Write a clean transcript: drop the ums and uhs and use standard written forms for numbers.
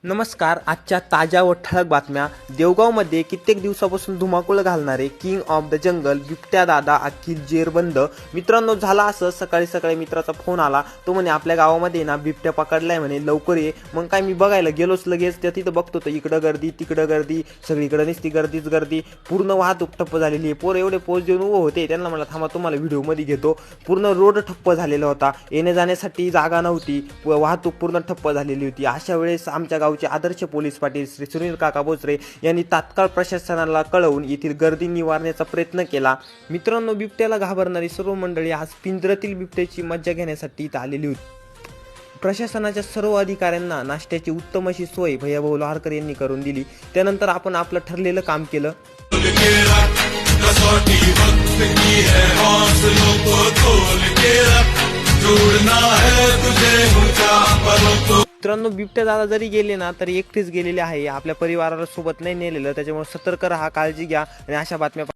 नमस्कार. आजच्या ताज्या व ठळक बातम्या. देवगावमध्ये कित्येक दिवसापासून धुमाकूळ घालणारे किंग ऑफ द जंगल बिबट्या दादा अखिल जेरबंद. मित्रांनो, झाला असं सकाळी सकाळी मित्राचा फोन आला. तो म्हणे आपल्या गावामध्ये ना बिबट्या पकडलाय म्हणे, लवकर ये. मग काय मी बघायला गेलोच लगेच. त्या तिथं बघतो तर इकडं गर्दी तिकडं गर्दी, सगळीकडे नुसती गर्दीच गर्दी. पूर्ण वाहतूक ठप्प झालेली आहे. पोरं एवढे पोच देऊन उभं होते. त्यांना मला थांबा तुम्हाला व्हिडिओमध्ये घेतो. पूर्ण रोड ठप्प झालेला होता. येणे जाण्यासाठी जागा नव्हती. वाहतूक पूर्ण ठप्प झालेली होती. अशा वेळेस आमच्या गावचे आदर्श पोलीस पाटील श्री सुनील काका बोचरे यांनी तात्काळ प्रशासनाला कळवून येथील गर्दी निवारण्याचा प्रयत्न केला. मित्रांनो, बिबट्याला घाबरणारी सर्व मंडळी आज पिंजऱ्यातील बिबट्याची मज्जा घेण्यासाठी इथं आलेली होती. प्रशासनाच्या सर्व अधिकाऱ्यांना नाश्त्याची उत्तम अशी सोय भैयाभाऊ लोहारकर यांनी करून दिली. त्यानंतर आपण आपलं ठरलेलं काम केलं. मित्रांनो, बिबट्या दादा जरी गेले ना तरी एकटेच गेलेले आहे. आपल्या परिवाराला सोबत नाही नेलेलं. त्याच्यामुळे सतर्क राहा, काळजी घ्या आणि अशा बातम्या